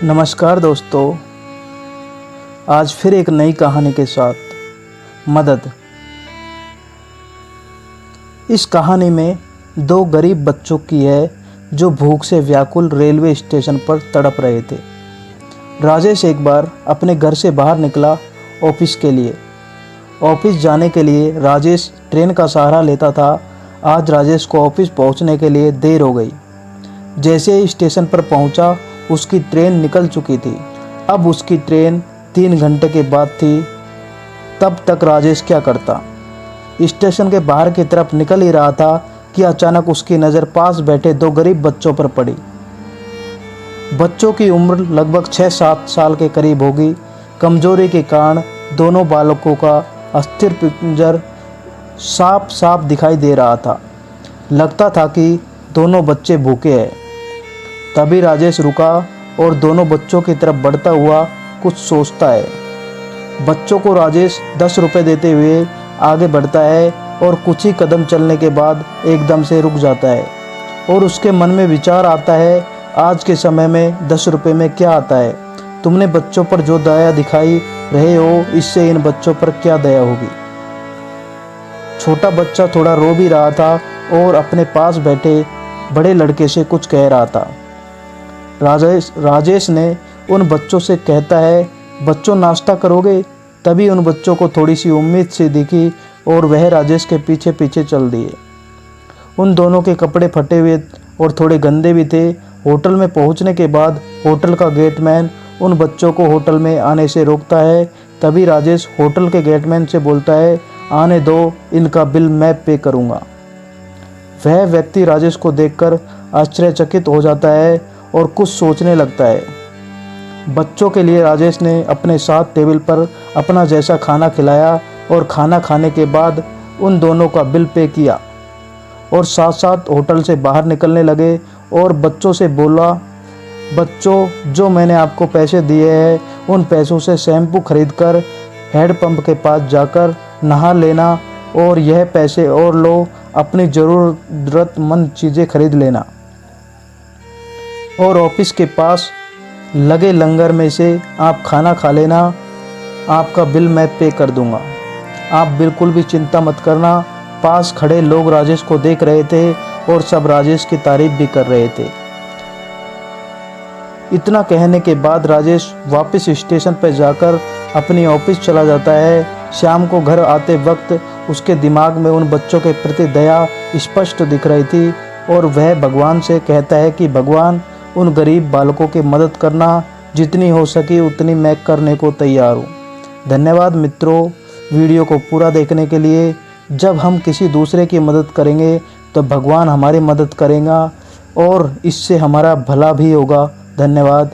नमस्कार दोस्तों, आज फिर एक नई कहानी के साथ मदद। इस कहानी में दो गरीब बच्चों की है जो भूख से व्याकुल रेलवे स्टेशन पर तड़प रहे थे। राजेश एक बार अपने घर से बाहर निकला ऑफिस के लिए। ऑफिस जाने के लिए राजेश ट्रेन का सहारा लेता था। आज राजेश को ऑफिस पहुंचने के लिए देर हो गई। जैसे ही स्टेशन पर पहुंचा, उसकी ट्रेन निकल चुकी थी। अब उसकी ट्रेन 3 घंटे के बाद थी। तब तक राजेश क्या करता? स्टेशन के बाहर की तरफ निकल ही रहा था कि अचानक उसकी नज़र पास बैठे दो गरीब बच्चों पर पड़ी। बच्चों की उम्र लगभग 6-7 साल के करीब होगी। कमजोरी के कारण दोनों बालकों का अस्थिर पिंजर साफ साफ दिखाई दे रहा था। लगता था कि दोनों बच्चे भूखे हैं। तभी राजेश रुका और दोनों बच्चों की तरफ बढ़ता हुआ कुछ सोचता है। बच्चों को राजेश 10 रुपये देते हुए आगे बढ़ता है और कुछ ही कदम चलने के बाद एकदम से रुक जाता है और उसके मन में विचार आता है, आज के समय में 10 रुपये में क्या आता है? तुमने बच्चों पर जो दया दिखाई रहे हो, इससे इन बच्चों पर क्या दया होगी? छोटा बच्चा थोड़ा रो भी रहा था और अपने पास बैठे बड़े लड़के से कुछ कह रहा था। राजेश ने उन बच्चों से कहता है, बच्चों नाश्ता करोगे? तभी उन बच्चों को थोड़ी सी उम्मीद सी दिखी और वह राजेश के पीछे पीछे चल दिए। उन दोनों के कपड़े फटे हुए और थोड़े गंदे भी थे। होटल में पहुंचने के बाद होटल का गेटमैन उन बच्चों को होटल में आने से रोकता है। तभी राजेश होटल के गेटमैन से बोलता है, आने दो, इनका बिल मैं पे करूँगा। वह व्यक्ति राजेश को देखकर आश्चर्यचकित हो जाता है और कुछ सोचने लगता है। बच्चों के लिए राजेश ने अपने साथ टेबल पर अपना जैसा खाना खिलाया और खाना खाने के बाद उन दोनों का बिल पे किया और साथ साथ होटल से बाहर निकलने लगे और बच्चों से बोला, बच्चों, जो मैंने आपको पैसे दिए हैं, उन पैसों से शैम्पू खरीदकर हैंडपंप के पास जाकर नहा लेना और यह पैसे और लो, अपनी ज़रूरतमंद चीज़ें खरीद लेना और ऑफिस के पास लगे लंगर में से आप खाना खा लेना। आपका बिल मैं पे कर दूंगा। आप बिल्कुल भी चिंता मत करना। पास खड़े लोग राजेश को देख रहे थे और सब राजेश की तारीफ भी कर रहे थे। इतना कहने के बाद राजेश वापस स्टेशन पर जाकर अपनी ऑफिस चला जाता है। शाम को घर आते वक्त उसके दिमाग में उन बच्चों के प्रति दया स्पष्ट दिख रही थी और वह भगवान से कहता है कि भगवान, उन गरीब बालकों की मदद करना, जितनी हो सके उतनी मैं करने को तैयार हूँ। धन्यवाद मित्रों, वीडियो को पूरा देखने के लिए। जब हम किसी दूसरे की मदद करेंगे तो भगवान हमारी मदद करेगा और इससे हमारा भला भी होगा। धन्यवाद।